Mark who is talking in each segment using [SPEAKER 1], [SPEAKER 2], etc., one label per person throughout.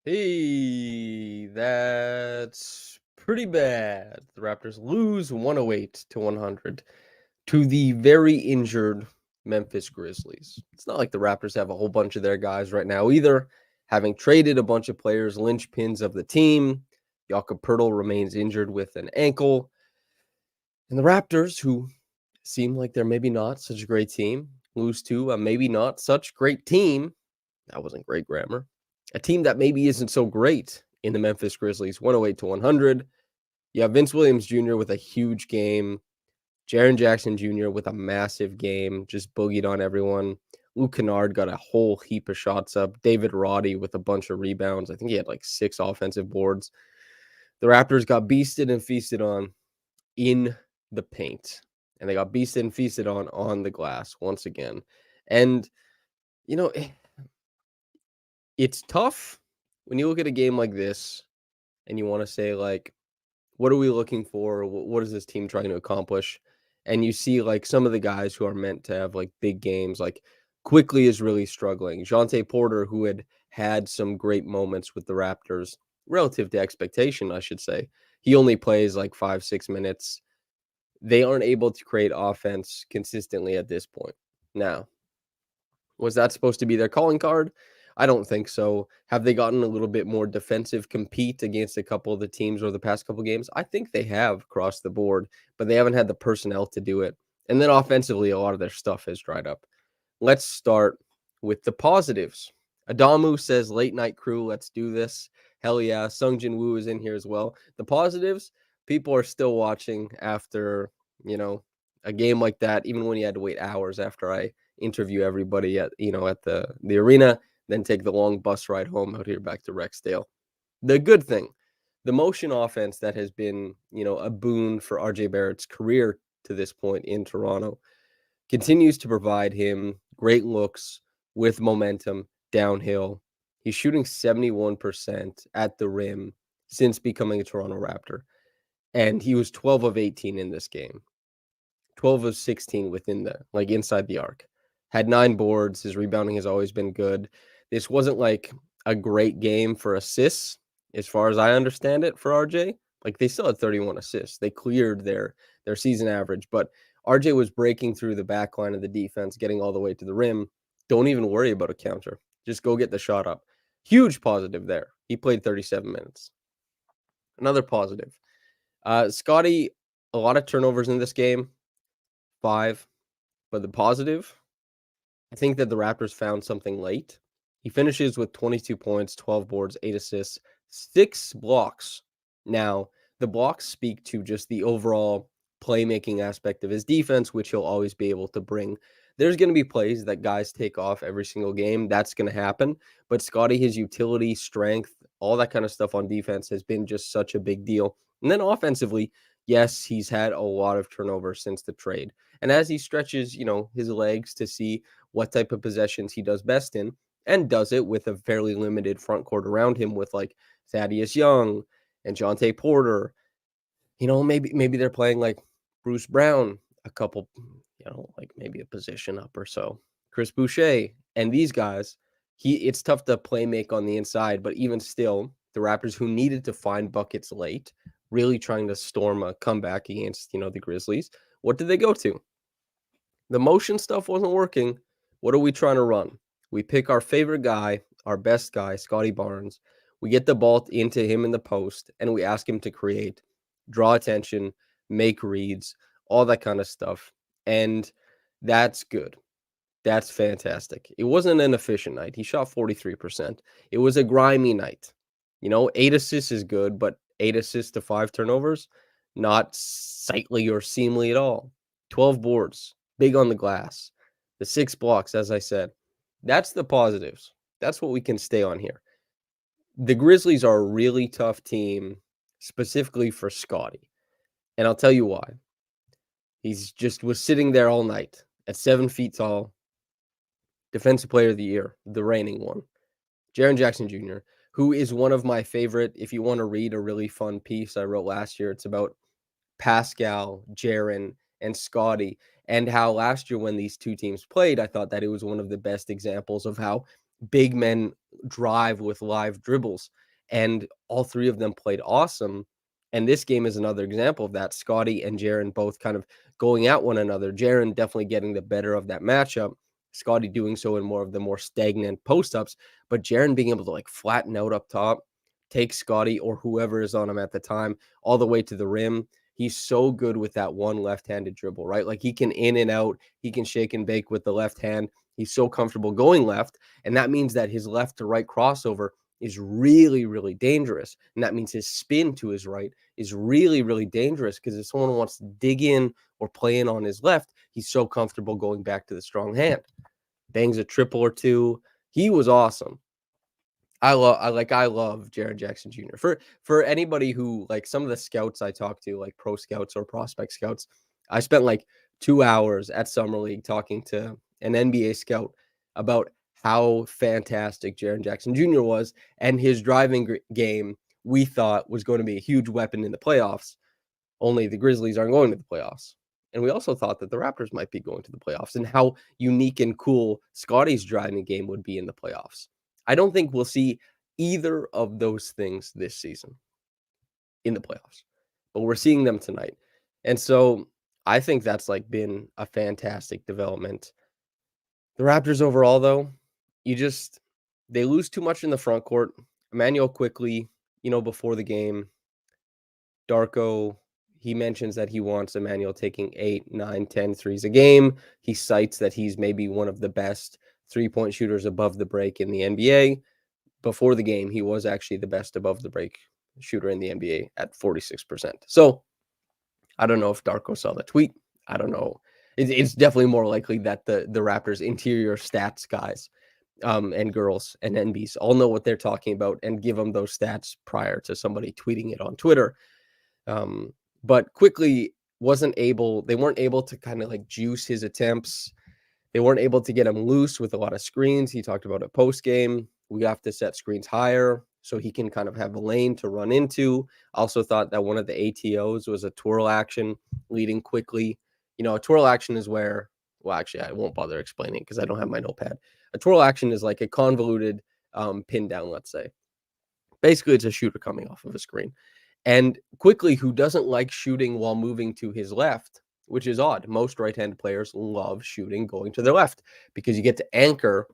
[SPEAKER 1] Hey, that's pretty bad. The Raptors lose 108 to 100 to the very injured Memphis Grizzlies. It's not like the Raptors have a whole bunch of their guys right now either, having traded a bunch of players, linchpins of the team. Jakob Poeltl remains injured with an ankle. And the Raptors, who seem like they're maybe not such a great team, lose to a maybe not such great team. That wasn't great grammar. A team that maybe isn't so great in the Memphis Grizzlies, 108 to 100. You have Vince Williams Jr. with a huge game. Jaren Jackson Jr. with a massive game, just boogied on everyone. Luke Kennard got a whole heap of shots up. David Roddy with a bunch of rebounds. I think he had like 6 offensive boards. The Raptors got beasted and feasted on in the paint. And they got beasted and feasted on the glass once again. And, you know, it's tough when you look at a game like this and you want to say, like, what are we looking for? What is this team trying to accomplish? And you see, like, some of the guys who are meant to have, like, big games, like, Quickley is really struggling. Jonte Porter, who had some great moments with the Raptors, relative to expectation, I should say. He only plays, like, 5, 6 minutes. They aren't able to create offense consistently at this point. Now, was that supposed to be their calling card? I don't think so. Have they gotten a little bit more defensive compete against a couple of the teams over the past couple of games? I think they have across the board, but they haven't had the personnel to do it. And then offensively, a lot of their stuff has dried up. Let's start with the positives. Adamu says, late night crew, let's do this. Hell yeah. Sung Jin Woo is in here as well. The positives, people are still watching after, a game like that, even when you had to wait hours after I interview everybody at the arena, then take the long bus ride home out here back to Rexdale. The good thing, the motion offense that has been, a boon for RJ Barrett's career to this point in Toronto continues to provide him great looks with momentum downhill. He's shooting 71% at the rim since becoming a Toronto Raptor. And he was 12 of 18 in this game. 12 of 16 within inside the arc. Had 9 boards. His rebounding has always been good. This wasn't like a great game for assists, as far as I understand it, for RJ. Like, they still had 31 assists. They cleared their season average, but RJ was breaking through the back line of the defense, getting all the way to the rim. Don't even worry about a counter. Just go get the shot up. Huge positive there. He played 37 minutes. Another positive. Scotty, a lot of turnovers in this game. 5. But the positive, I think that the Raptors found something late. He finishes with 22 points, 12 boards, 8 assists, 6 blocks. Now, the blocks speak to just the overall playmaking aspect of his defense, which he'll always be able to bring. There's going to be plays that guys take off every single game. That's going to happen. But Scotty, his utility, strength, all that kind of stuff on defense has been just such a big deal. And then offensively, yes, he's had a lot of turnover since the trade. And as he stretches, his legs to see what type of possessions he does best in, and does it with a fairly limited front court around him with like Thaddeus Young and Jonte Porter. Maybe they're playing like Bruce Brown, a couple, like maybe a position up or so. Chris Boucher and these guys, it's tough to play make on the inside, but even still, the Raptors, who needed to find buckets late, really trying to storm a comeback against, the Grizzlies, what did they go to? The motion stuff wasn't working. What are we trying to run? We pick our favorite guy, our best guy, Scotty Barnes. We get the ball into him in the post, and we ask him to create, draw attention, make reads, all that kind of stuff. And that's good. That's fantastic. It wasn't an efficient night. He shot 43%. It was a grimy night. 8 assists is good, but 8 assists to 5 turnovers, not sightly or seemly at all. 12 boards, big on the glass. The 6 blocks, as I said. That's the positives. That's what we can stay on here. The Grizzlies are a really tough team, specifically for Scotty. And I'll tell you why. He's just was sitting there all night at 7 feet tall. Defensive Player of the Year, the reigning one. Jaren Jackson Jr., who is one of my favorite. If you want to read a really fun piece I wrote last year, it's about Pascal, Jaren, and Scotty, and how last year when these two teams played, I thought that it was one of the best examples of how big men drive with live dribbles, and all three of them played awesome. And this game is another example of that. Scotty and Jaren both kind of going at one another. Jaren definitely getting the better of that matchup. Scotty doing so in more of the more stagnant post ups, but Jaren being able to like flatten out up top, take Scotty or whoever is on him at the time all the way to the rim. He's so good with that one left-handed dribble, right? Like he can in and out, he can shake and bake with the left hand. He's so comfortable going left, and that means that his left to right crossover is really, really dangerous. And that means his spin to his right is really, really dangerous because if someone wants to dig in or play in on his left, he's so comfortable going back to the strong hand. Bangs a triple or two. He was awesome. I love Jaren Jackson Jr. For anybody who like some of the scouts I talk to, like pro scouts or prospect scouts, I spent like 2 hours at Summer League talking to an NBA scout about how fantastic Jaren Jackson Jr. was, and his driving game we thought was going to be a huge weapon in the playoffs. Only the Grizzlies aren't going to the playoffs. And we also thought that the Raptors might be going to the playoffs, and how unique and cool Scotty's driving game would be in the playoffs. I don't think we'll see either of those things this season in the playoffs, but we're seeing them tonight. And so I think that's like been a fantastic development. The Raptors overall, though, they lose too much in the front court. Emmanuel Quickley, before the game, Darko, he mentions that he wants Emmanuel taking 8, 9, 10 threes a game. He cites that he's maybe one of the best three-point shooters above the break in the NBA. Before the game, he was actually the best above the break shooter in the NBA at 46%. So I don't know if Darko saw the tweet. I don't know. It's definitely more likely that the Raptors interior stats guys and girls and NBs all know what they're talking about and give them those stats prior to somebody tweeting it on Twitter. But Quickley they weren't able to kind of like juice his attempts. They weren't able to get him loose with a lot of screens. He talked about it post game. We have to set screens higher so he can kind of have a lane to run into. Also thought that one of the ATOs was a twirl action leading Quickley. A twirl action is where, well, actually, I won't bother explaining because I don't have my notepad. A twirl action is like a convoluted pin down, let's say. Basically, it's a shooter coming off of a screen. And Quickley, who doesn't like shooting while moving to his left, which is odd. Most right-handed players love shooting going to their left because you get to anchor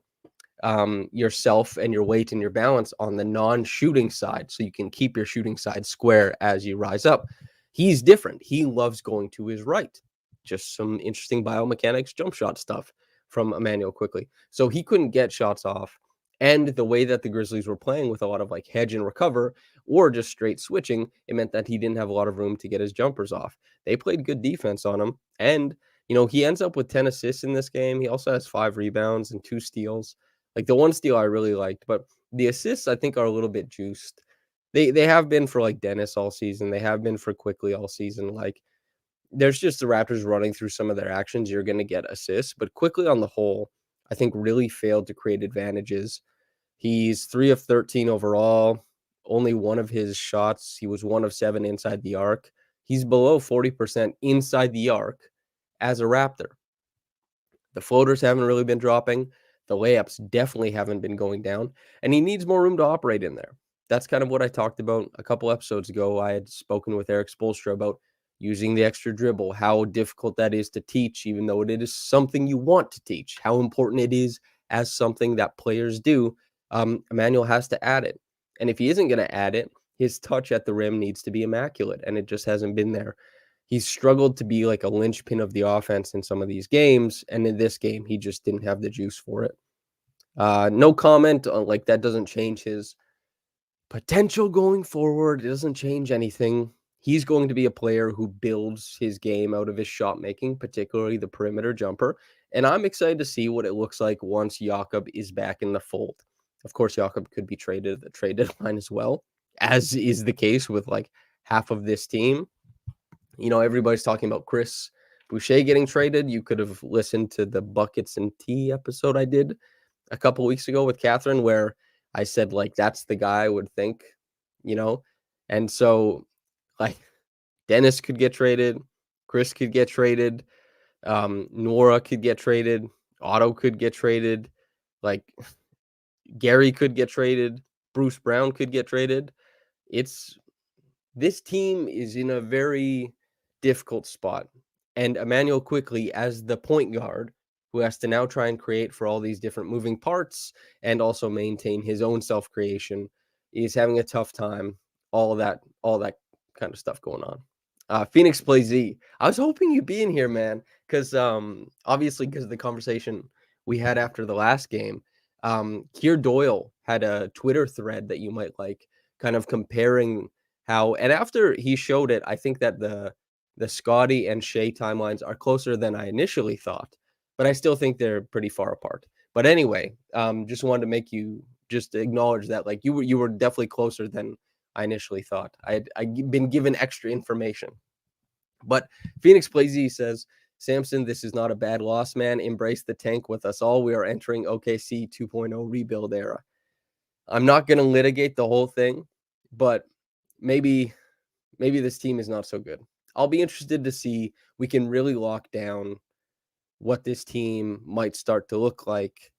[SPEAKER 1] yourself and your weight and your balance on the non-shooting side, so you can keep your shooting side square as you rise up. He's different. He loves going to his right. Just some interesting biomechanics, jump shot stuff from Emmanuel Quickley. So he couldn't get shots off. And the way that the Grizzlies were playing with a lot of like hedge and recover or just straight switching, it meant that he didn't have a lot of room to get his jumpers off. They played good defense on him. And, he ends up with 10 assists in this game. He also has 5 rebounds and 2 steals. Like the one steal I really liked, but the assists I think are a little bit juiced. They have been for like Dennis all season. They have been for Quickley all season. Like there's just the Raptors running through some of their actions. You're going to get assists, but Quickley on the whole, I think really failed to create advantages. He's 3 of 13 overall. Only one of his shots, he was 1 of 7 inside the arc. He's below 40% inside the arc as a Raptor. The floaters haven't really been dropping. The layups definitely haven't been going down. And he needs more room to operate in there. That's kind of what I talked about a couple episodes ago. I had spoken with Eric Spoelstra about using the extra dribble, how difficult that is to teach, even though it is something you want to teach, how important it is as something that players do. Emmanuel has to add it. And if he isn't going to add it, his touch at the rim needs to be immaculate, and it just hasn't been there. He's struggled to be like a linchpin of the offense in some of these games, and in this game, he just didn't have the juice for it. No comment on like that doesn't change his potential going forward. It doesn't change anything. He's going to be a player who builds his game out of his shot making, particularly the perimeter jumper. And I'm excited to see what it looks like once Jakob is back in the fold. Of course, Jakob could be traded at the trade deadline as well, as is the case with like half of this team. Everybody's talking about Chris Boucher getting traded. You could have listened to the Buckets and Tea episode I did a couple weeks ago with Catherine, where I said, like, that's the guy I would think, And so, like, Dennis could get traded. Chris could get traded. Nora could get traded. Otto could get traded. Like, Gary could get traded. Bruce Brown could get traded. This team is in a very difficult spot. And Emmanuel Quickley, as the point guard, who has to now try and create for all these different moving parts and also maintain his own self-creation, is having a tough time. All that kind of stuff going on. Phoenix Play Z. I was hoping you'd be in here, man, because obviously because of the conversation we had after the last game. Keir Doyle had a Twitter thread that you might like, kind of comparing how, and after he showed it, I think that the Scotty and Shea timelines are closer than I initially thought, but I still think they're pretty far apart. But anyway, just wanted to make you just acknowledge that, like, you were definitely closer than I initially thought. I'd been given extra information. But Phoenix Plazy says, Samson, this is not a bad loss, man. Embrace the tank with us all. We are entering OKC 2.0 rebuild era. I'm not going to litigate the whole thing, but maybe this team is not so good. I'll be interested to see. We can really lock down what this team might start to look like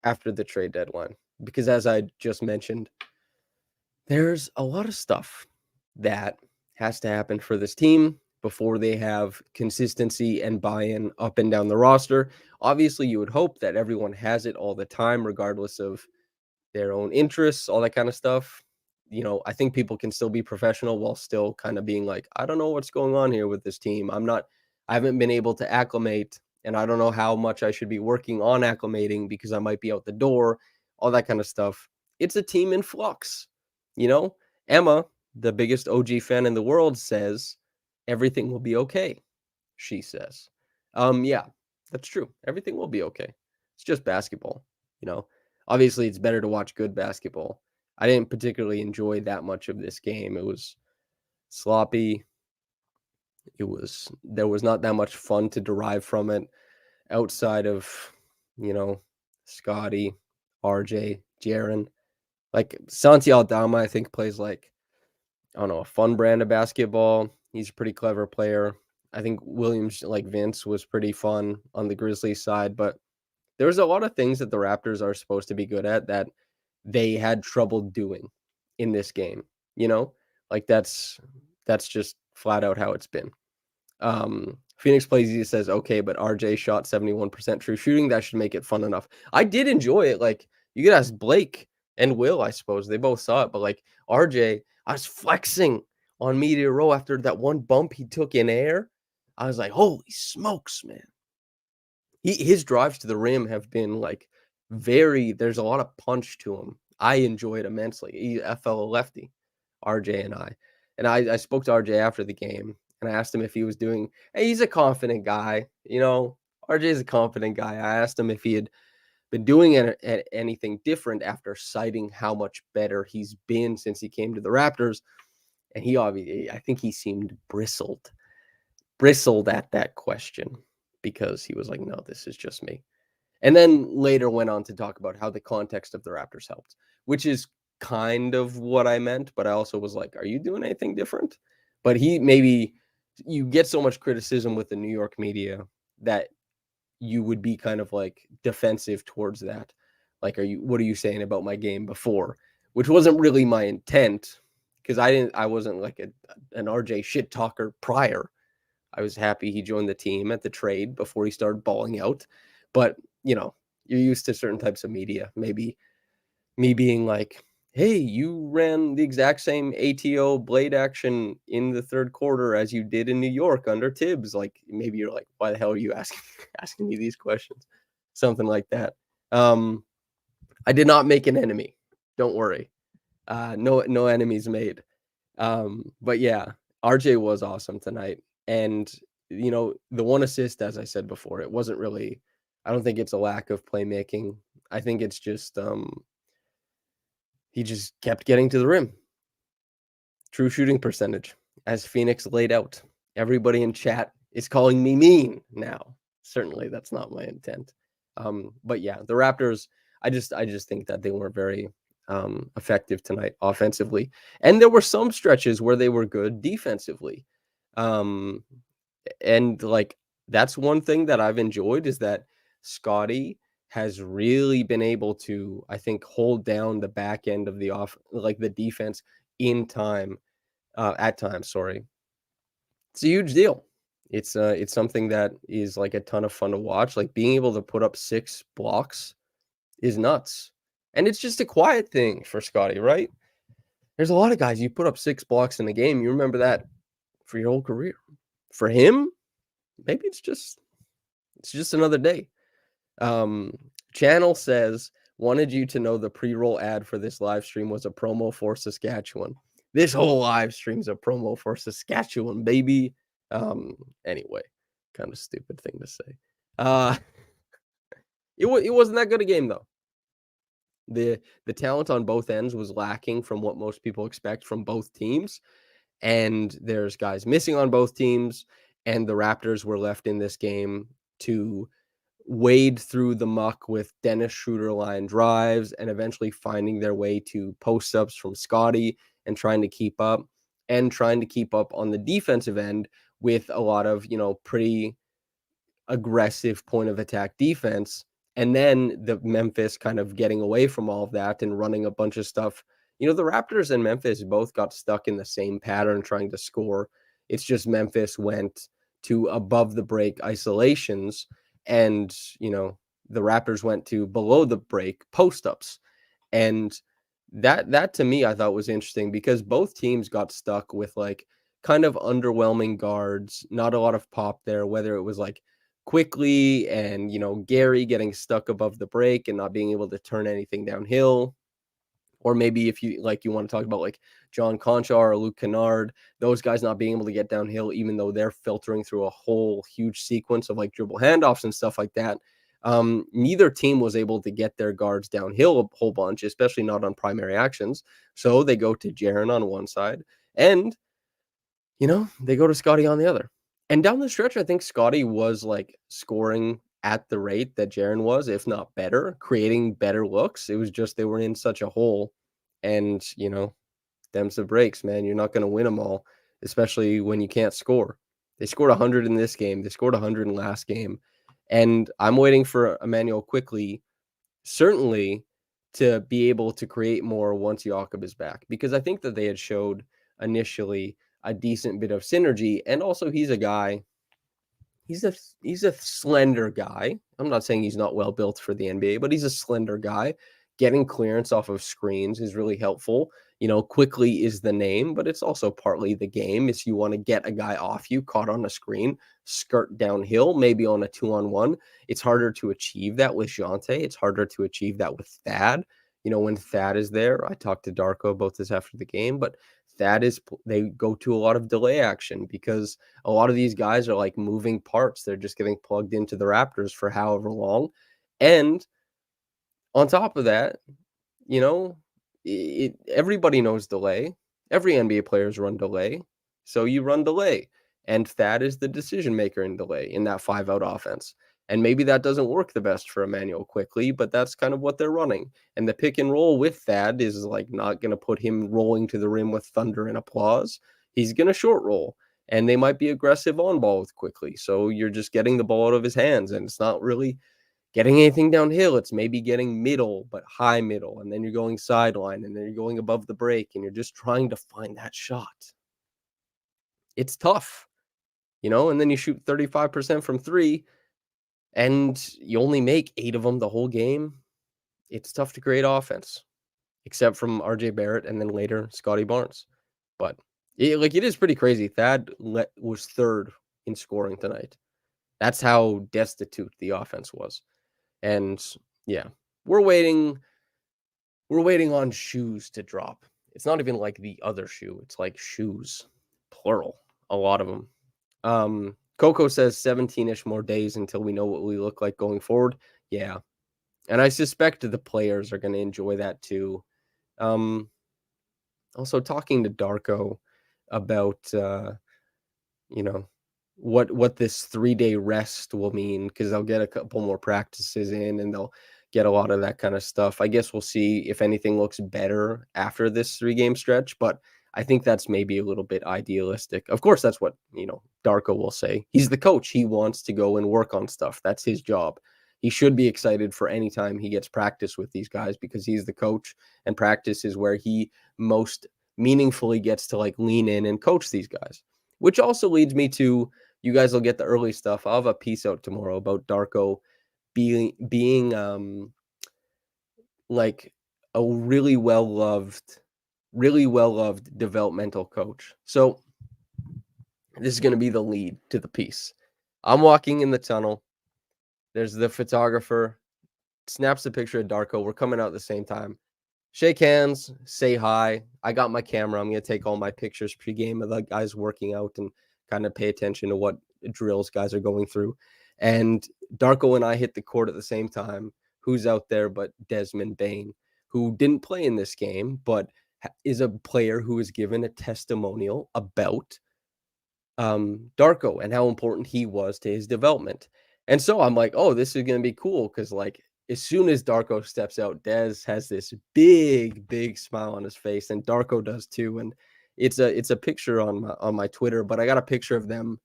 [SPEAKER 1] after the trade deadline. Because as I just mentioned, there's a lot of stuff that has to happen for this team before they have consistency and buy-in up and down the roster. Obviously, you would hope that everyone has it all the time, regardless of their own interests, all that kind of stuff. You know, I think people can still be professional while still kind of being like, I don't know what's going on here with this team. I haven't been able to acclimate, and I don't know how much I should be working on acclimating because I might be out the door, all that kind of stuff. It's a team in flux. You know, Emma, the biggest OG fan in the world, says everything will be okay. She says, yeah, that's true. Everything will be okay. It's just basketball, you know. Obviously, it's better to watch good basketball. I didn't particularly enjoy that much of this game. It was sloppy. There was not that much fun to derive from it outside of, you know, Scotty, RJ, Jaren. Like Santi Aldama, I think plays like, I don't know, a fun brand of basketball. He's a pretty clever player. I think Williams, like Vince, was pretty fun on the Grizzlies side, but there's a lot of things that the Raptors are supposed to be good at that they had trouble doing in this game. You know, like that's just flat out how it's been. Phoenix Plays says, okay, but RJ shot 71% true shooting. That should make it fun enough. I did enjoy it. Like, you could ask Blake and Will, I suppose. They both saw it, but like RJ, I was flexing on Media Row after that one bump he took in air. I was like, holy smokes, man. His drives to the rim have been like there's a lot of punch to him. I enjoy it immensely. A fellow lefty, RJ and I. And I spoke to RJ after the game and I asked him if he was doing, hey, he's a confident guy. You know, RJ's a confident guy. I asked him if he had been doing anything different after citing how much better he's been since he came to the Raptors. And he obviously, I think he seemed bristled at that question because he was like, no, this is just me. And then later went on to talk about how the context of the Raptors helped, which is kind of what I meant. But I also was like, are you doing anything different? But you get so much criticism with the New York media that you would be kind of like defensive towards that. Like, what are you saying about my game before? Which wasn't really my intent because I wasn't like an RJ shit talker prior. I was happy he joined the team at the trade before he started balling out. But, you know, you're used to certain types of media. Maybe me being like, hey, you ran the exact same ATO blade action in the third quarter as you did in New York under Tibbs. Like, maybe you're like, why the hell are you asking me these questions? Something like that. I did not make an enemy. Don't worry. No enemies made. But yeah, RJ was awesome tonight. And, you know, the one assist, as I said before, it wasn't really, I don't think it's a lack of playmaking. I think it's just, he just kept getting to the rim. True shooting percentage, as Phoenix laid out. Everybody in chat is calling me mean now. Certainly, that's not my intent. But yeah, the Raptors, I just think that they weren't very effective tonight offensively. And there were some stretches where they were good defensively. And like, that's one thing that I've enjoyed is that Scotty has really been able to, I think, hold down the back end of the defense in time, at times, sorry. It's a huge deal. It's something that is, like, a ton of fun to watch, like, being able to put up 6 blocks is nuts, and it's just a quiet thing for Scotty, right? There's a lot of guys, you put up 6 blocks in a game, you remember that for your whole career. For him, maybe it's just another day. Um, Channel says, "Wanted you to know the pre-roll ad for this live stream was a promo for Saskatchewan." This whole live stream's a promo for Saskatchewan, baby. Anyway, kind of stupid thing to say. Uh, it wasn't that good a game though. The talent on both ends was lacking from what most people expect from both teams, and there's guys missing on both teams, and the Raptors were left in this game to wade through the muck with Dennis Schroeder line drives and eventually finding their way to post ups from Scotty and trying to keep up on the defensive end with a lot of, pretty aggressive point of attack defense. And then the Memphis kind of getting away from all of that and running a bunch of stuff. The Raptors and Memphis both got stuck in the same pattern trying to score. It's just Memphis went to above the break isolations, and the Raptors went to below the break post ups. And that to me I thought was interesting because both teams got stuck with like kind of underwhelming guards, not a lot of pop there, whether it was like Quickley and Gary getting stuck above the break and not being able to turn anything downhill, or maybe if you want to talk about like John Conchar or Luke Kennard, those guys not being able to get downhill, even though they're filtering through a whole huge sequence of like dribble handoffs and stuff like that. Neither team was able to get their guards downhill a whole bunch, especially not on primary actions. So they go to Jaren on one side, and they go to Scotty on the other. And down the stretch, I think Scotty was like scoring at the rate that Jaren was, if not better, creating better looks. It was just they were in such a hole, and them's the breaks, man. You're not going to win them all, especially when you can't score. They scored 100 in this game. They scored 100 in last game, and I'm waiting for Emmanuel Quickley, certainly, to be able to create more once Jakob is back, because I think that they had showed initially a decent bit of synergy, and also he's a guy. He's a slender guy. I'm not saying he's not well built for the NBA, but he's a slender guy. Getting clearance off of screens is really helpful. Quickley is the name, but it's also partly the game. If you want to get a guy off you, caught on a screen, skirt downhill, maybe on a 2-on-1. It's harder to achieve that with Jonte. It's harder to achieve that with Thad. When Thad is there, I talked to Darko about this after the game, but they go to a lot of delay action because a lot of these guys are like moving parts. They're just getting plugged into the Raptors for however long. And on top of that, everybody knows delay. Every NBA players run delay. So you run delay. And Thad is the decision maker in delay in that 5-out offense. And maybe that doesn't work the best for Emmanuel Quickley, but that's kind of what they're running. And the pick and roll with Thad is like not going to put him rolling to the rim with thunder and applause. He's going to short roll, and they might be aggressive on ball with Quickley. So you're just getting the ball out of his hands, and it's not really getting anything downhill. It's maybe getting middle, but high middle. And then you're going sideline, and then you're going above the break, and you're just trying to find that shot. It's tough, and then you shoot 35% from three, and you only make 8 of them the whole game. It's tough to create offense, except from RJ Barrett and then later Scotty Barnes. But it is pretty crazy. Thad was third in scoring tonight. That's how destitute the offense was. And yeah, we're waiting on shoes to drop. It's not even like the other shoe. It's like shoes, plural, a lot of them. Coco says 17-ish more days until we know what we look like going forward. Yeah. And I suspect the players are going to enjoy that too. Also talking to Darko about, what this 3-day rest will mean, because they'll get a couple more practices in and they'll get a lot of that kind of stuff. I guess we'll see if anything looks better after this 3-game stretch, but I think that's maybe a little bit idealistic. Of course, that's what, Darko will say. He's the coach. He wants to go and work on stuff. That's his job. he should be excited for any time he gets practice with these guys because he's the coach, and practice is where he most meaningfully gets to like lean in and coach these guys. Which also leads me to, you guys will get the early stuff. I'll have a piece out tomorrow about Darko being like a really well loved developmental coach. So this is going to be the lead to the piece. I'm walking in the tunnel. There's the photographer, snaps a picture of Darko. We're coming out at the same time. Shake hands, say hi. I got my camera. I'm going to take all my pictures pre-game of the guys working out and kind of pay attention to what drills guys are going through. And Darko and I hit the court at the same time. Who's out there but Desmond Bane, who didn't play in this game, but is a player who is given a testimonial about Darko and how important he was to his development. And so I'm like, oh, this is going to be cool because like as soon as Darko steps out, Dez has this big smile on his face, and Darko does too. And it's a picture on my Twitter, but I got a picture of them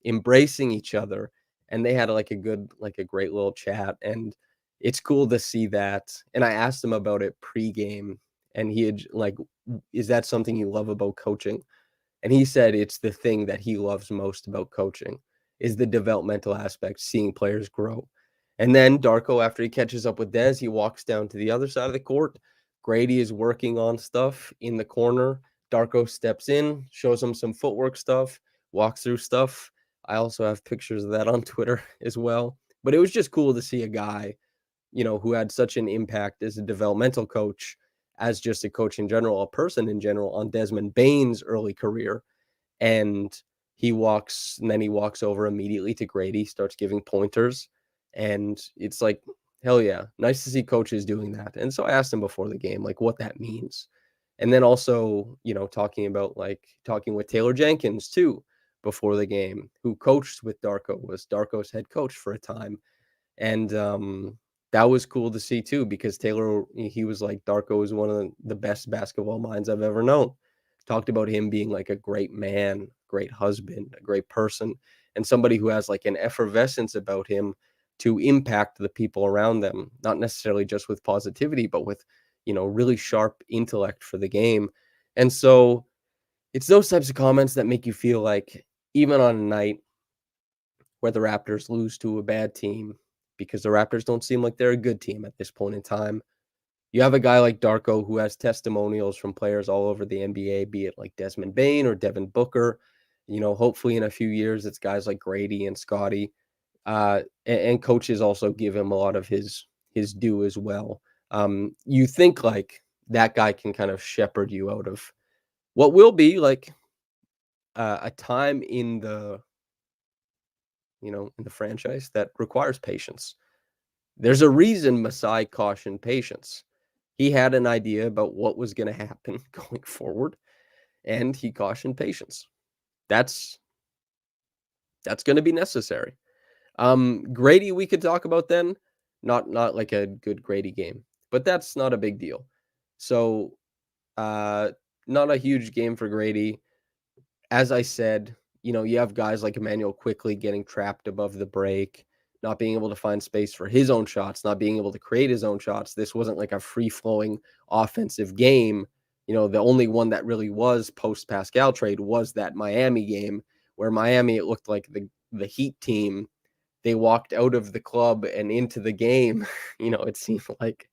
[SPEAKER 1] embracing each other, and they had like a great little chat, and it's cool to see that. And I asked him about it pregame, and he had like, is that something you love about coaching? And he said it's the thing that he loves most about coaching is the developmental aspect, seeing players grow. And then Darko, after he catches up with Dez, he walks down to the other side of the court. Grady is working on stuff in the corner. Darko steps in, shows him some footwork stuff, walks through stuff. I also have pictures of that on Twitter as well. But it was just cool to see a guy, who had such an impact as a developmental coach, as just a coach in general, a person in general, on Desmond Bane's early career. And then he walks over immediately to Grady, starts giving pointers. And it's like, hell yeah, nice to see coaches doing that. And so I asked him before the game, like, what that means. And then also, talking with Taylor Jenkins too, before the game, who coached with Darko, was Darko's head coach for a time. And that was cool to see too, because Taylor, he was like, Darko is one of the best basketball minds I've ever known. Talked about him being like a great man, great husband, a great person, and somebody who has like an effervescence about him to impact the people around them, not necessarily just with positivity, but with, really sharp intellect for the game. And so it's those types of comments that make you feel like even on a night where the Raptors lose to a bad team, because the Raptors don't seem like they're a good team at this point in time, you have a guy like Darko who has testimonials from players all over the NBA, be it like Desmond Bane or Devin Booker. Hopefully in a few years, it's guys like Grady and Scotty. And coaches also give him a lot of his due as well. You think like that guy can kind of shepherd you out of what will be like a time in the franchise that requires patience. There's a reason Masai cautioned patience. He had an idea about what was going to happen going forward, and he cautioned patience. That's going to be necessary. Grady, we could talk about then. Not like a good Grady game, but that's not a big deal. So, not a huge game for Grady. As I said, you have guys like Emmanuel Quickley getting trapped above the break, not being able to find space for his own shots, not being able to create his own shots. This wasn't like a free-flowing offensive game. The only one that really was post-Pascal trade was that Miami game, where Miami, it looked like the Heat team. They walked out of the club and into the game. It seemed like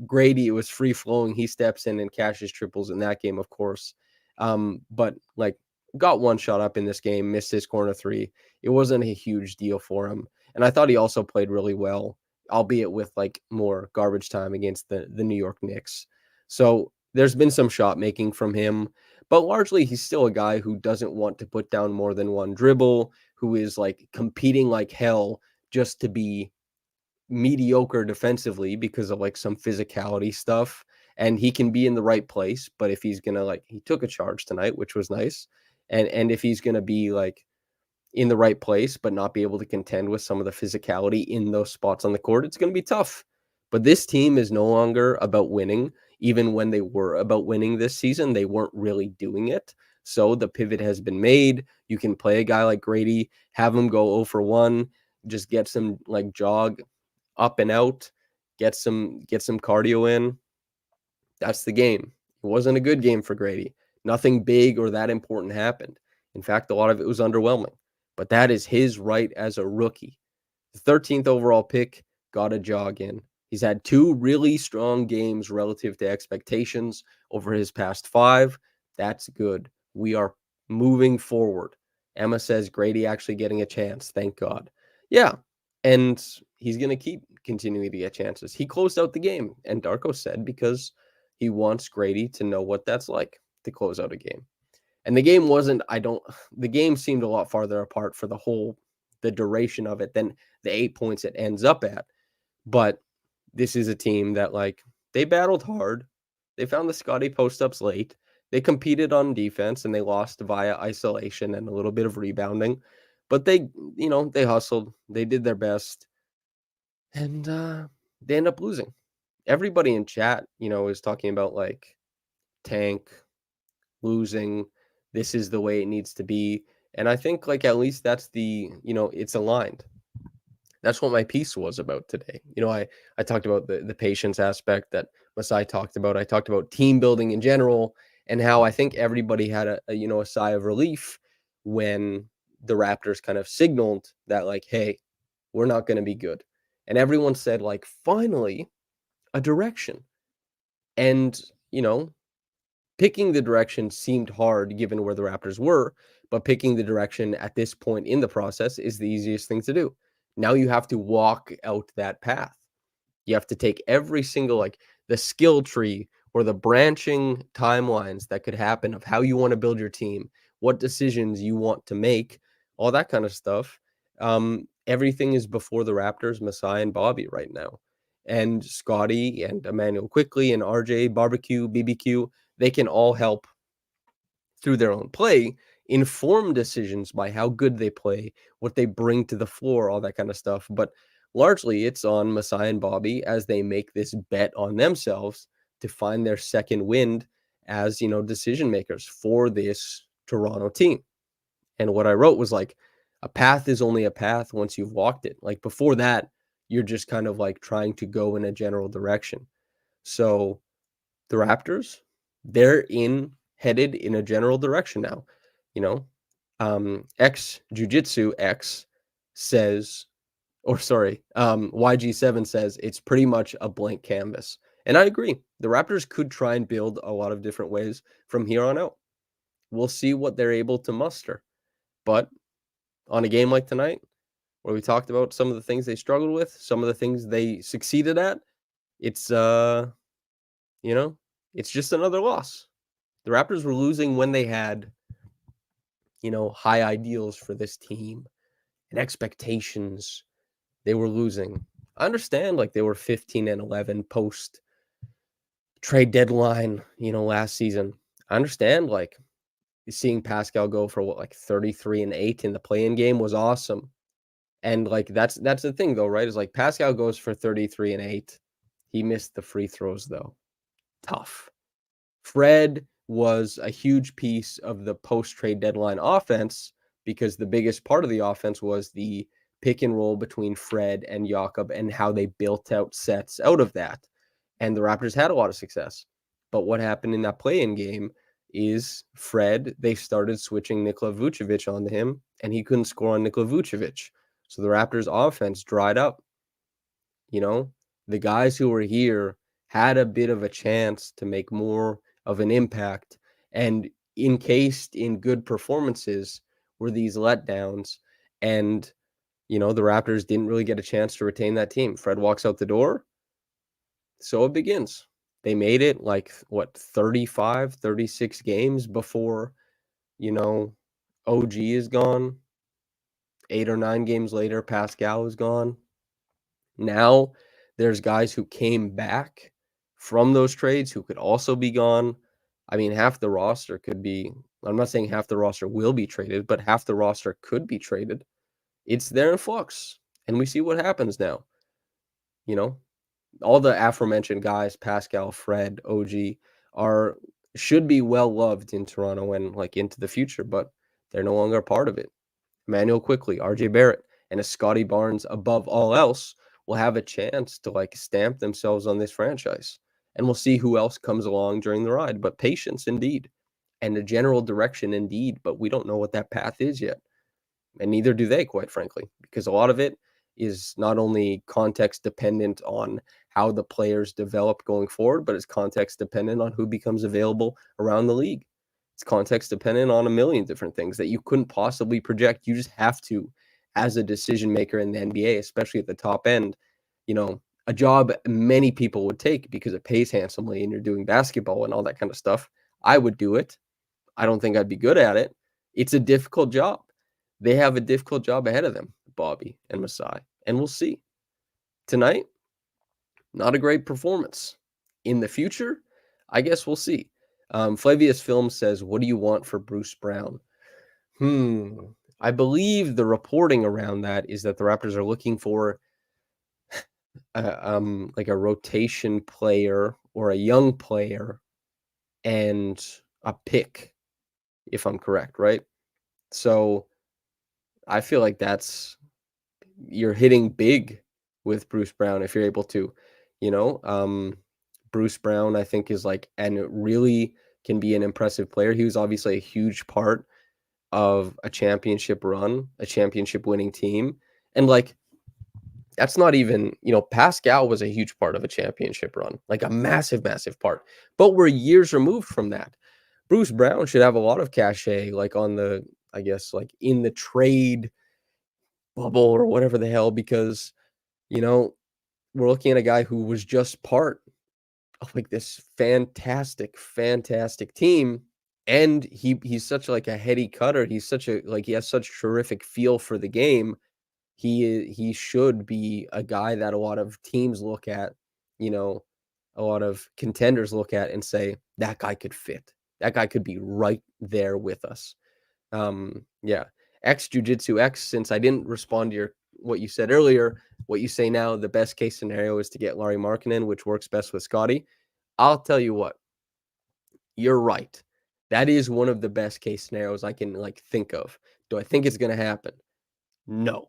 [SPEAKER 1] Grady, it was free-flowing. He steps in and cashes triples in that game, of course. But like got one shot up in this game, missed his corner three. It wasn't a huge deal for him. And I thought he also played really well, albeit with like more garbage time against the New York Knicks. So there's been some shot making from him, but largely he's still a guy who doesn't want to put down more than one dribble, who is like competing like hell just to be mediocre defensively because of like some physicality stuff. And he can be in the right place, but if he's gonna he took a charge tonight, which was nice, and if he's gonna be like in the right place but not be able to contend with some of the physicality in those spots on the court, it's gonna be tough. But this team is no longer about winning. Even when they were about winning this season, they weren't really doing it. So the pivot has been made. You can play a guy like Grady, have him go 0 for 1, just get some like jog up and out, get some cardio in. That's the game. It wasn't a good game for Grady. Nothing big or that important happened. In fact, a lot of it was underwhelming. But that is his right as a rookie. The 13th overall pick got a jog in. He's had 2 really strong games relative to expectations over his past 5. That's good. We are moving forward. Emma says Grady actually getting a chance. Thank God. Yeah. And he's going to keep continuing to get chances. He closed out the game, and Darko said because he wants Grady to know what that's like to close out a game. And the game wasn't, the game seemed a lot farther apart for the duration of it than the 8 points it ends up at. But this is a team that, like, they battled hard. They found the Scotty post-ups late. They competed on defense, and they lost via isolation and a little bit of rebounding. But they hustled. They did their best. And they end up losing. Everybody in chat, is talking about, like, tank, losing, this is the way it needs to be. And I think, like, at least that's it's aligned. That's what my piece was about today. I talked about the patience aspect that Masai talked about. I talked about team building in general and how I think everybody had a sigh of relief when the Raptors kind of signaled that, like, hey, we're not going to be good. And everyone said, like, finally a direction. And, picking the direction seemed hard given where the Raptors were, but picking the direction at this point in the process is the easiest thing to do. Now you have to walk out that path. You have to take every single, like, the skill tree or the branching timelines that could happen of how you want to build your team, what decisions you want to make, all that kind of stuff. Everything is before the Raptors, Masai and Bobby right now. And Scotty and Emmanuel Quickley and RJ, Barbecue, BBQ, they can all help through their own play inform decisions by how good they play, what they bring to the floor, all that kind of stuff. But largely it's on Masai and Bobby as they make this bet on themselves to find their second wind as, decision makers for this Toronto team. And what I wrote was, like, a path is only a path once you've walked it. Like, before that, you're just kind of like trying to go in a general direction. So the Raptors, they're headed in a general direction now. X Jiu-Jitsu X says, or sorry, YG7 says it's pretty much a blank canvas. And I agree. The Raptors could try and build a lot of different ways from here on out. We'll see what they're able to muster. But on a game like tonight, where we talked about some of the things they struggled with, some of the things they succeeded at, it's it's just another loss. The Raptors were losing when they had, high ideals for this team and expectations. They were losing. I understand, like, they were 15-11 post trade deadline, last season. I understand, like, seeing Pascal go for 33-8 in the play-in game was awesome. And, like, that's the thing, though, right? Is, like, Pascal goes for 33-8. He missed the free throws, though. Tough. Fred was a huge piece of the post-trade deadline offense because the biggest part of the offense was the pick and roll between Fred and Jakob and how they built out sets out of that. And the Raptors had a lot of success. But what happened in that play-in game is Fred, they started switching Nikola Vucevic onto him, and he couldn't score on Nikola Vucevic. So the Raptors' offense dried up. The guys who were here had a bit of a chance to make more of an impact, and encased in good performances were these letdowns. And, the Raptors didn't really get a chance to retain that team. Fred walks out the door. So it begins. They made it 35, 36 games before, OG is gone. 8 or 9 games later, Pascal is gone. Now there's guys who came back from those trades who could also be gone. I mean, half the roster could be, I'm not saying half the roster will be traded, but half the roster could be traded. It's there in flux. And we see what happens now. All the aforementioned guys, Pascal, Fred, OG, should be well loved in Toronto and into the future, but they're no longer a part of it. Emmanuel Quickley, RJ Barrett, and a Scotty Barnes above all else will have a chance to like stamp themselves on this franchise. And we'll see who else comes along during the ride. But patience indeed. And a general direction indeed. But we don't know what that path is yet. And neither do they, quite frankly, because a lot of it is not only context dependent on how the players develop going forward, but it's context dependent on who becomes available around the league. It's context dependent on a million different things that you couldn't possibly project. You just have to, as a decision maker in the NBA, especially at the top end, a job many people would take because it pays handsomely and you're doing basketball and all that kind of stuff. I would do it. I don't think I'd be good at it. It's a difficult job. They have a difficult job ahead of them, Bobby and Masai, and we'll see. Tonight, not a great performance. In the future, I guess we'll see. Flavius Film says, what do you want for Bruce Brown? I believe the reporting around that is that the Raptors are looking for like a rotation player or a young player and a pick, if I'm correct, right? So I feel like you're hitting big with Bruce Brown if you're able to, Bruce Brown, I think and it really can be an impressive player. He was obviously a huge part of a championship run, a championship winning team. And that's not even, Pascal was a huge part of a championship run, like a massive, massive part, but we're years removed from that. Bruce Brown should have a lot of cachet, on the, I guess, in the trade bubble or whatever the hell, because, we're looking at a guy who was just part of this fantastic, fantastic team. And he's such a heady cutter. He's such he has such terrific feel for the game. He should be a guy that a lot of teams look at, a lot of contenders look at and say, that guy could fit. That guy could be right there with us. Yeah. X Jiu-Jitsu X, since I didn't respond to what you said earlier, what you say now, the best case scenario is to get Lauri Markkanen, which works best with Scotty. I'll tell you what, you're right. That is one of the best case scenarios I can think of. Do I think it's going to happen? No.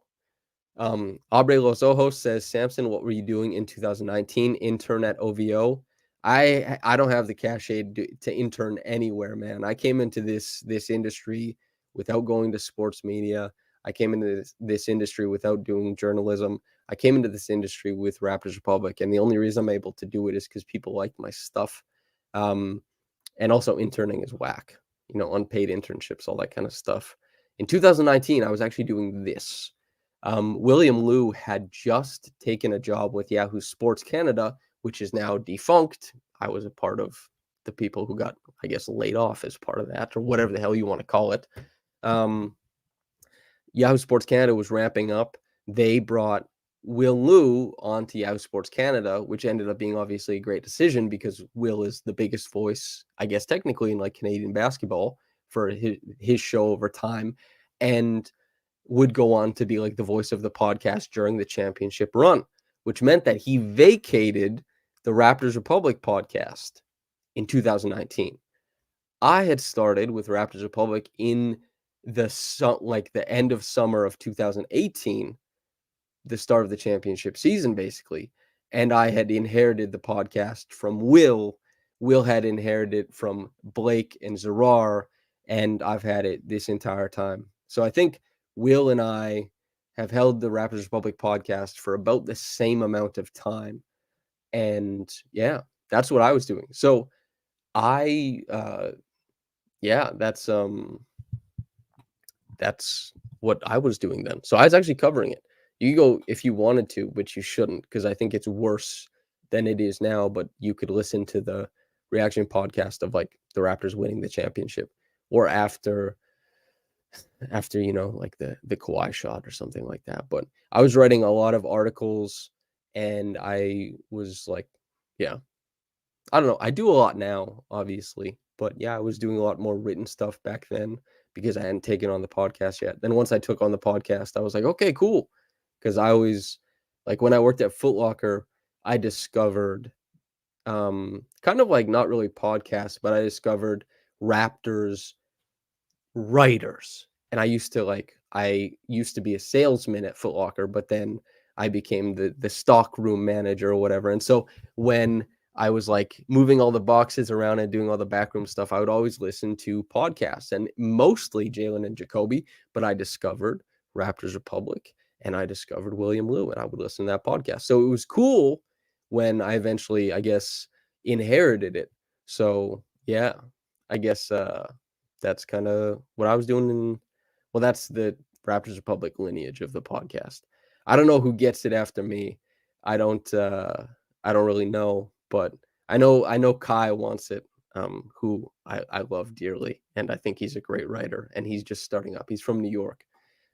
[SPEAKER 1] Aubrey Los Ojos says, Samson, what were you doing in 2019? Intern at OVO. I don't have the cachet to intern anywhere, man. I came into this industry without going to sports media. I came into this industry without doing journalism. I came into this industry with Raptors Republic, and the only reason I'm able to do it is because people like my stuff. And also interning is whack, unpaid internships, all that kind of stuff. In 2019, I was actually doing this. William Liu had just taken a job with Yahoo Sports Canada, which is now defunct. I was a part of the people who got, I guess, laid off as part of that, or whatever the hell you want to call it. Yahoo Sports Canada was ramping up. They brought Will Liu onto Yahoo Sports Canada, which ended up being obviously a great decision because Will is the biggest voice, I guess, technically in Canadian basketball for his show over time, and would go on to be the voice of the podcast during the championship run, which meant that he vacated the Raptors Republic podcast in 2019. I had started with Raptors Republic in the end of summer of 2018, the start of the championship season, basically. And I had inherited the podcast from Will. Will had inherited it from Blake and Zarar, and I've had it this entire time. So I think Will and I have held the Raptors Republic podcast for about the same amount of time. And yeah, that's what I was doing. So that's what I was doing then. So I was actually covering it. You go if you wanted to, but you shouldn't, because I think it's worse than it is now. But you could listen to the reaction podcast of the Raptors winning the championship, or after the Kawhi shot or something like that. But I was writing a lot of articles, and I was I don't know. I do a lot now, obviously, but yeah, I was doing a lot more written stuff back then because I hadn't taken on the podcast yet. Then once I took on the podcast, I was like, okay, cool. Because I always, when I worked at Foot Locker, I discovered kind of not really podcasts, but I discovered Raptors writers. And I used to I used to be a salesman at Foot Locker, but then I became the stock room manager or whatever. And so when I was like moving all the boxes around and doing all the backroom stuff, I would always listen to podcasts, and mostly Jalen and Jacoby, but I discovered Raptors Republic and I discovered William Liu, and I would listen to that podcast. So it was cool when I eventually, I guess, inherited it. So yeah, I guess that's kind of what I was doing well, that's the Raptors Republic lineage of the podcast. I don't know who gets it after me. I don't really know, but I know Kai wants it, who I love dearly, and I think he's a great writer, and he's just starting up. He's from New York.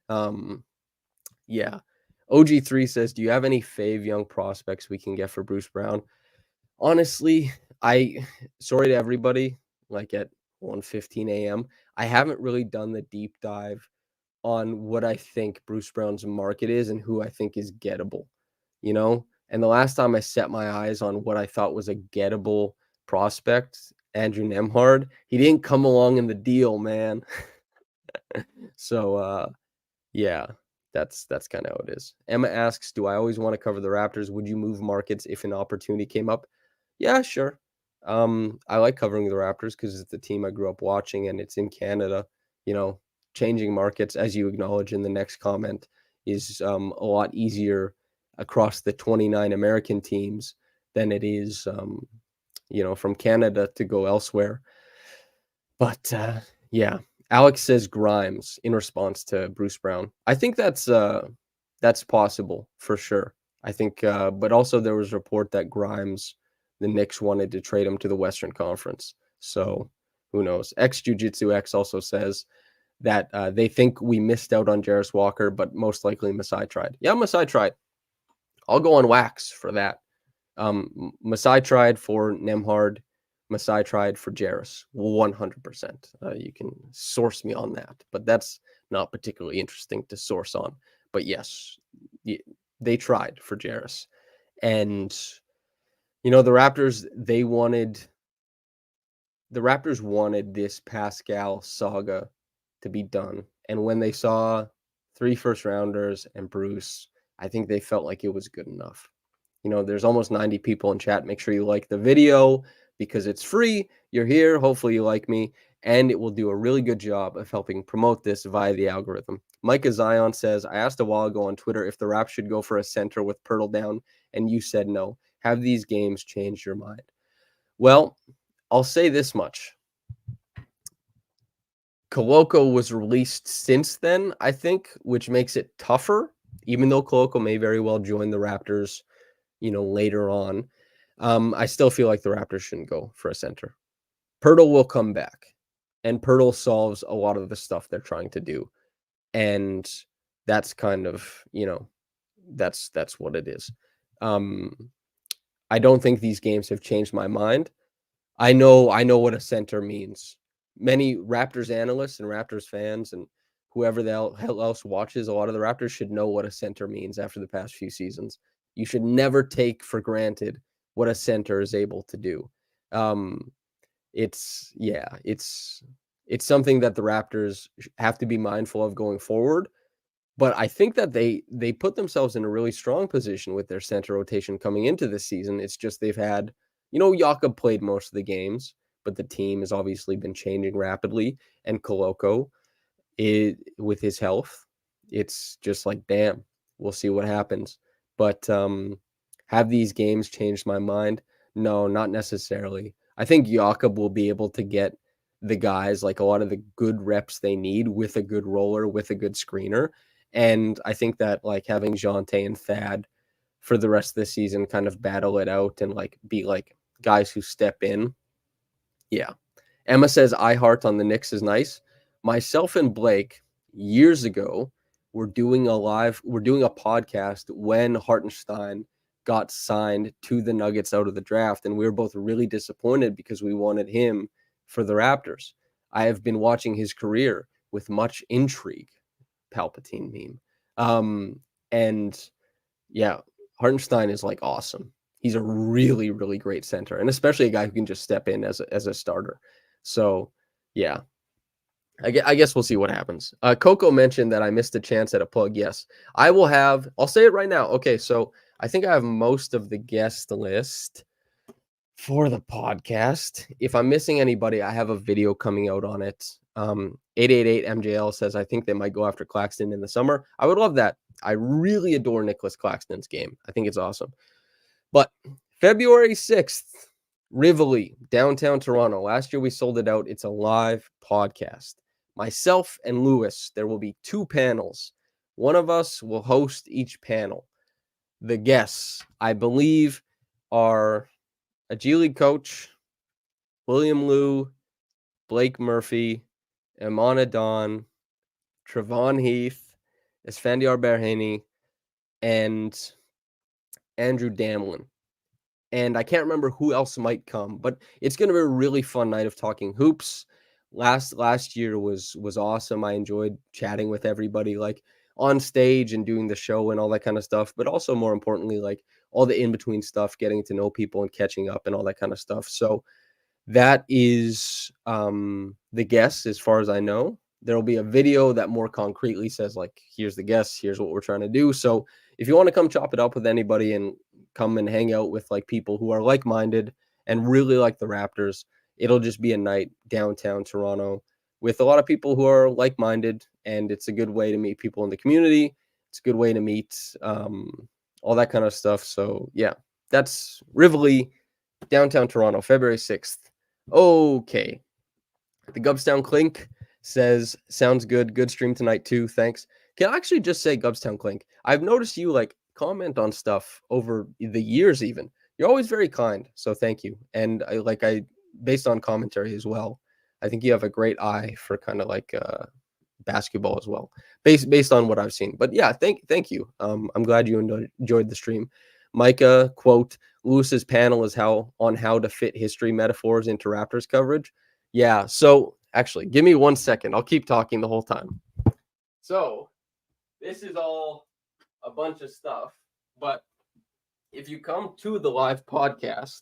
[SPEAKER 1] Yeah. OG3 says, "Do you have any fave young prospects we can get for Bruce Brown?" Honestly, sorry to everybody, like at 1:15 a.m. I haven't really done the deep dive on what I think Bruce Brown's market is and who I think is gettable, you know? And the last time I set my eyes on what I thought was a gettable prospect, Andrew Nemhard, he didn't come along in the deal, man. So yeah, that's kind of how it is. Emma asks, "Do I always want to cover the Raptors? Would you move markets if an opportunity came up?" Yeah, sure. I like covering the Raptors because it's the team I grew up watching, and it's in Canada. You know, changing markets, as you acknowledge in the next comment, is a lot easier across the 29 American teams than it is, from Canada to go elsewhere. But yeah, Alex says Grimes in response to Bruce Brown. I think that's possible for sure. I think, but also there was a report that Grimes, the Knicks wanted to trade him to the Western Conference. So who knows? X Jiu Jitsu X also says that they think we missed out on Jarris Walker, but most likely Masai tried. Yeah, Masai tried. I'll go on wax for that. Masai tried for Nemhard. Masai tried for Jarris, 100%. You can source me on that, but that's not particularly interesting to source on. But yes, they tried for Jarris. And, the Raptors wanted this Pascal saga to be done. And when they saw 3 first rounders and Bruce, I think they felt like it was good enough. There's almost 90 people in chat. Make sure you like the video because it's free. You're here. Hopefully you like me. And it will do a really good job of helping promote this via the algorithm. Micah Zion says, "I asked a while ago on Twitter if the Raps should go for a center with Pirtle down, and you said no. Have these games changed your mind?" Well, I'll say this much. Koloko was released since then, I think, which makes it tougher, even though Koloko may very well join the Raptors later on. I still feel like the Raptors shouldn't go for a center. Pirtle will come back, and Pirtle solves a lot of the stuff they're trying to do. And that's kind of, that's what it is. I don't think these games have changed my mind. I know what a center means. Many Raptors analysts and Raptors fans and whoever the hell else watches a lot of the Raptors should know what a center means after the past few seasons. You should never take for granted what a center is able to do. It's something that the Raptors have to be mindful of going forward. But I think that they put themselves in a really strong position with their center rotation coming into this season. It's just they've had, Jakob played most of the games, but the team has obviously been changing rapidly. And Koloko, with his health, it's just like, damn, we'll see what happens. But have these games changed my mind? No, not necessarily. I think Jakob will be able to get the guys like a lot of the good reps they need with a good roller, with a good screener. And I think that like having Jonte and Thad for the rest of the season kind of battle it out and like be like guys who step in. Yeah. Emma says I heart on the Knicks is nice. Myself and Blake years ago were doing a podcast when Hartenstein got signed to the Nuggets out of the draft, and we were both really disappointed because we wanted him for the Raptors. I have been watching his career with much intrigue. Palpatine meme. And yeah, Hartenstein is like awesome. He's a really, really great center, and especially a guy who can just step in as a starter. So yeah, I guess we'll see what happens. Coco mentioned that I missed a chance at a plug. Yes, I'll say it right now. Okay, so I think I have most of the guest list for the podcast. If I'm missing anybody, I have a video coming out on it. 888 MJL says, I think they might go after Claxton in the summer. I would love that. I really adore Nicholas Claxton's game. I think it's awesome. But February 6th, Rivoli, downtown Toronto. Last year we sold it out. It's a live podcast. Myself and Lewis, there will be 2 panels. One of us will host each panel. The guests, I believe, are a G League coach, William Liu, Blake Murphy, Imana Don, Trevon Heath, Esfandiar Berhane, and Andrew Damlin. And I can't remember who else might come, but it's going to be a really fun night of talking hoops. Last year was awesome. I enjoyed chatting with everybody, like on stage and doing the show and all that kind of stuff, but also more importantly, like all the in-between stuff, getting to know people and catching up and all that kind of stuff. So that is the guess as far as I know. There'll be a video that more concretely says, like, here's the guess, here's what we're trying to do. So if you want to come chop it up with anybody and come and hang out with like people who are like-minded and really like the Raptors, it'll just be a night downtown Toronto with a lot of people who are like-minded, and it's a good way to meet people in the community. It's a good way to meet all that kind of stuff. So yeah, that's Rivoli, downtown Toronto, February 6th. Okay. The Gubstown Clink says, sounds good. Good stream tonight too. Thanks. Can I actually just say Gubstown Clink? I've noticed you like comment on stuff over the years even. You're always very kind. So thank you. And I based on commentary as well, I think you have a great eye for kind of like basketball as well, based on what I've seen. But yeah, thank you. I'm glad you enjoyed the stream. Micah, quote, Lewis's panel is how to fit history metaphors into Raptors coverage. Yeah, so actually, give me 1 second. I'll keep talking the whole time. So this is all a bunch of stuff, but if you come to the live podcast,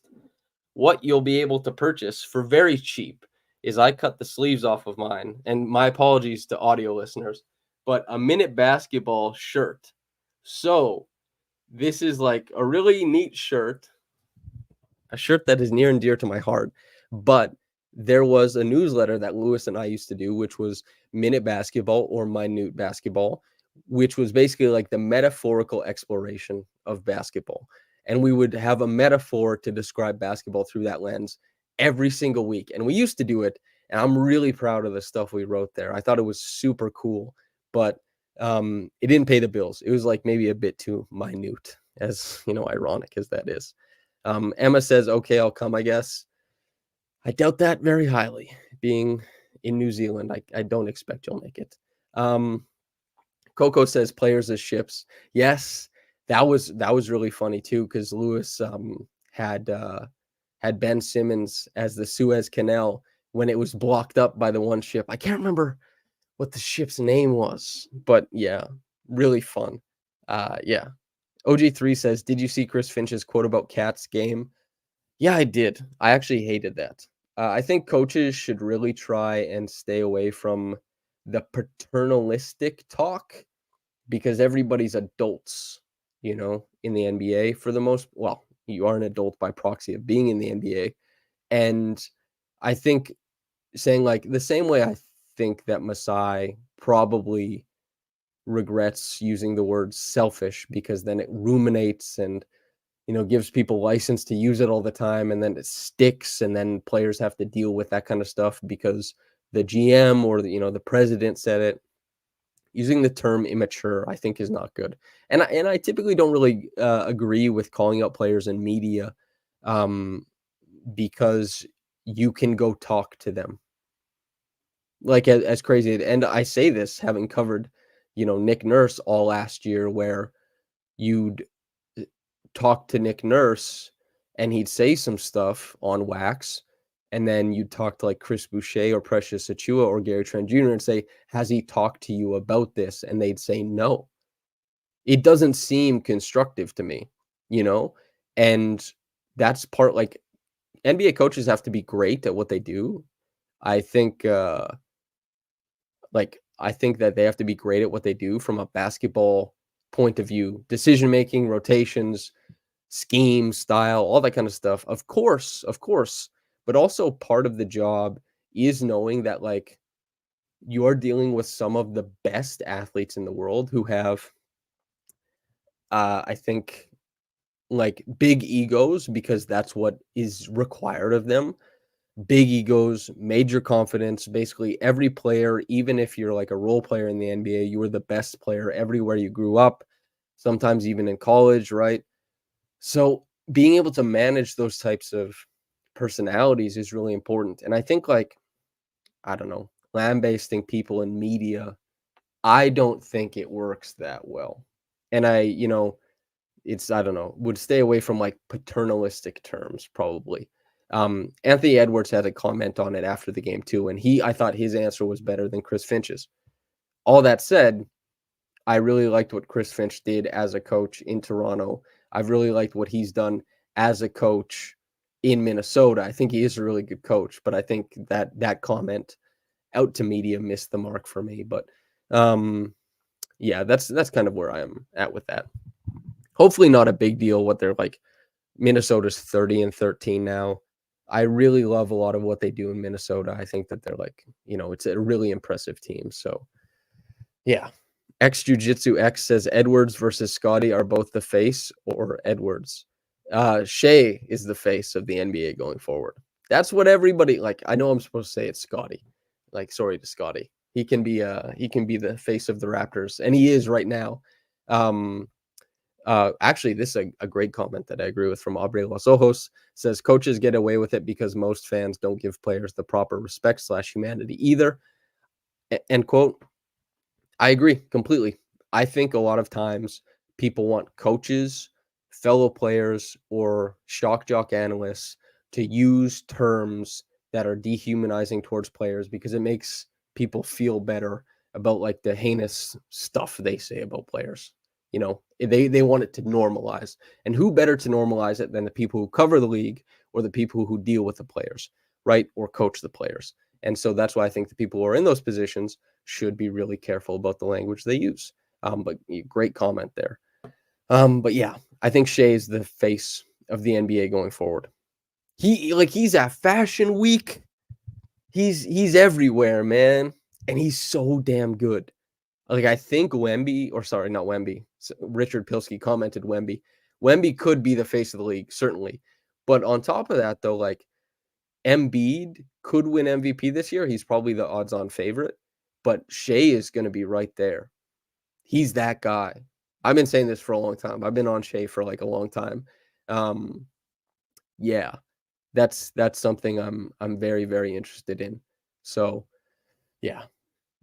[SPEAKER 1] what you'll be able to purchase for very cheap is I cut the sleeves off of mine, and my apologies to audio listeners, but a Minute Basketball shirt. So this is like a really neat shirt, a shirt that is near and dear to my heart. But there was a newsletter that Lewis and I used to do, which was Minute Basketball or Minute Basketball, which was basically like the metaphorical exploration of basketball. And we would have a metaphor to describe basketball through that lens every single week. And we used to do it. And I'm really proud of the stuff we wrote there. I thought it was super cool, but it didn't pay the bills. It was like maybe a bit too minute, as you know, ironic as that is. Emma says, okay, I'll come, I guess. I doubt that very highly. Being in New Zealand, I don't expect you'll make it. Coco says players as ships. Yes, that was really funny too, because Lewis had Ben Simmons as the Suez Canal when it was blocked up by the one ship. I can't remember what the ship's name was, but yeah, really fun. Yeah. OG3 says, did you see Chris Finch's quote about Cat's game? Yeah, I did. I actually hated that. I think coaches should really try and stay away from the paternalistic talk, because everybody's adults, you know, in the NBA for the most. Well, you are an adult by proxy of being in the NBA. And I think saying like the same way I think that Masai probably regrets using the word selfish, because then it ruminates and, you know, gives people license to use it all the time, and then it sticks, and then players have to deal with that kind of stuff because the GM or the, you know, the president said it. Using the term immature, I think, is not good. And I typically don't really agree with calling out players in media, because you can go talk to them. Like as crazy, and I say this having covered, you know, Nick Nurse all last year, where you'd talk to Nick Nurse and he'd say some stuff on wax, and then you'd talk to like Chris Boucher or Precious Achua or Gary Trent Jr. and say, has he talked to you about this? And they'd say no. It doesn't seem constructive to me, you know? And that's part, like, NBA coaches have to be great at what they do. I think like, I think that they have to be great at what they do from a basketball point of view, decision making, rotations, scheme, style, all that kind of stuff. Of course, but also part of the job is knowing that like you're dealing with some of the best athletes in the world who have I think like big egos because that's what is required of them. Big egos, major confidence, basically every player, even if you're like a role player in the NBA, you were the best player everywhere you grew up, sometimes even in college, right? So being able to manage those types of personalities is really important. And I think like, I don't know, lambasting people in media, I don't think it works that well. And it's I don't know, would stay away from like paternalistic terms probably. Anthony Edwards had a comment on it after the game too, and I thought his answer was better than Chris Finch's. All that said, I really liked what Chris Finch did as a coach in Toronto. I've really liked what he's done as a coach in Minnesota. I think he is a really good coach, but I think that comment out to media missed the mark for me. But yeah, that's kind of where I am at with that. Hopefully not a big deal what they're like. Minnesota's 30-13 now. I really love a lot of what they do in Minnesota. I think that they're like, it's a really impressive team. So yeah. X Jiu-Jitsu X says Edwards versus Scotty are both the face or Edwards. Shea is the face of the NBA going forward. That's what everybody like. I know I'm supposed to say it's Scotty. Like, sorry to Scotty. He can be the face of the Raptors, and he is right now. Actually, this is a great comment that I agree with from Aubrey Los Ojos. Says coaches get away with it because most fans don't give players the proper respect / humanity either. End quote. I agree completely. I think a lot of times people want coaches, fellow players, or shock jock analysts to use terms that are dehumanizing towards players because it makes people feel better about like the heinous stuff they say about players. They want it to normalize. And who better to normalize it than the people who cover the league or the people who deal with the players, right? Or coach the players. And so that's why I think the people who are in those positions should be really careful about the language they use. But great comment there. But yeah, I think Shea is the face of the NBA going forward. He's at Fashion Week. He's everywhere, man. And he's so damn good. Like, I think Wemby, or sorry, not Wemby. Richard Pilsky commented Wemby. Wemby could be the face of the league, certainly. But on top of that, though, like, Embiid could win MVP this year. He's probably the odds-on favorite. But Shea is going to be right there. He's that guy. I've been saying this for a long time. I've been on Shea for like a long time. Yeah, that's something I'm very, very interested in. So, yeah.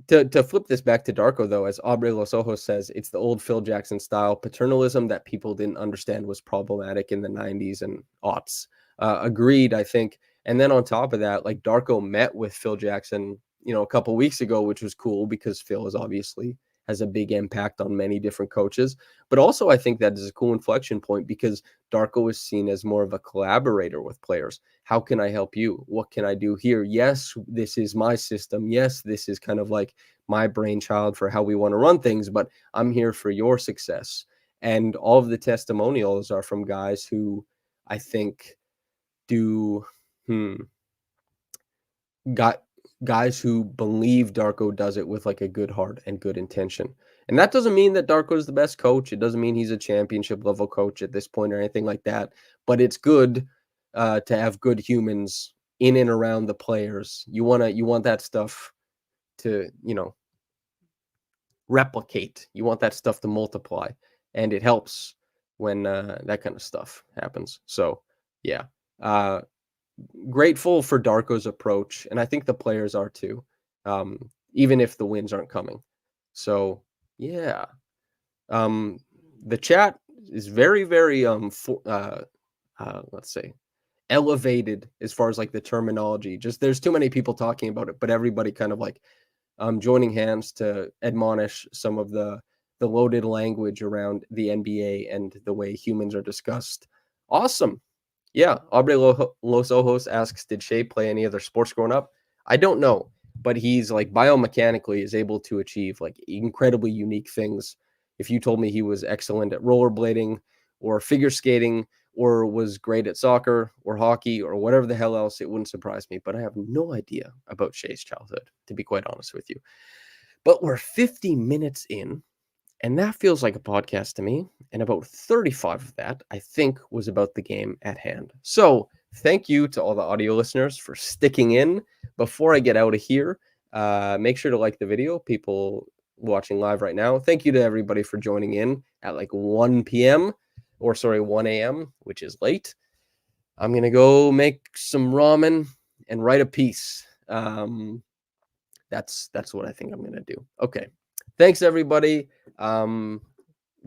[SPEAKER 1] To flip this back to Darko, though, as Aubrey Los Ojos says, it's the old Phil Jackson style paternalism that people didn't understand was problematic in the 90s and aughts. Agreed, I think. And then on top of that, like Darko met with Phil Jackson, a couple weeks ago, which was cool because Phil is obviously has a big impact on many different coaches. But also, I think that is a cool inflection point because Darko is seen as more of a collaborator with players. How can I help you? What can I do here? Yes, this is my system. Yes, this is kind of like my brainchild for how we want to run things, but I'm here for your success. And all of the testimonials are from guys who I think do got guys who believe Darko does it with like a good heart and good intention. And that doesn't mean that Darko is the best coach. It doesn't mean he's a championship level coach at this point or anything like that. But it's good to have good humans in and around the players. You want that stuff to, replicate. You want that stuff to multiply. And it helps when that kind of stuff happens. So yeah. Grateful for Darko's approach, and I think the players are too, even if the wins aren't coming. So yeah, the chat is very, very let's say elevated as far as like the terminology. Just there's too many people talking about it, but everybody kind of like joining hands to admonish some of the loaded language around the NBA and the way humans are discussed. Awesome. Yeah, Aubrey Los Ojos asks, did Shea play any other sports growing up? I don't know. but he's like biomechanically is able to achieve like incredibly unique things. If you told me he was excellent at rollerblading or figure skating or was great at soccer or hockey or whatever the hell else, it wouldn't surprise me. But I have no idea about Shay's childhood, to be quite honest with you. But we're 50 minutes in, and that feels like a podcast to me. And about 35 of that, I think, was about the game at hand. So thank you to all the audio listeners for sticking in. Before I get out of here, make sure to like the video, people watching live right now. Thank you to everybody for joining in at like 1 p.m. or sorry, 1 a.m., which is late. I'm going to go make some ramen and write a piece. That's what I think I'm going to do. Okay. Thanks, everybody.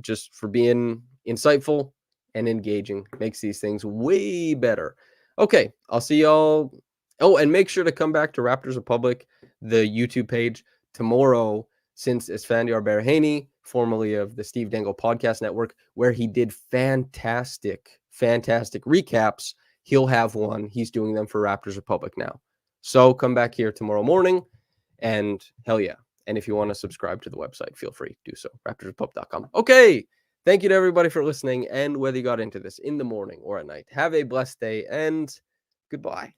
[SPEAKER 1] Just for being insightful and engaging. Makes these things way better. Okay, I'll see y'all. Oh, and make sure to come back to Raptors Republic, the YouTube page tomorrow, since Esfandiar Berhaney, formerly of the Steve Dangle Podcast Network, where he did fantastic recaps. He'll have one. He's doing them for Raptors Republic now. So come back here tomorrow morning, and hell yeah. And if you want to subscribe to the website, feel free to do so. RaptorsPub.com. Okay. Thank you to everybody for listening. And whether you got into this in the morning or at night, have a blessed day and goodbye.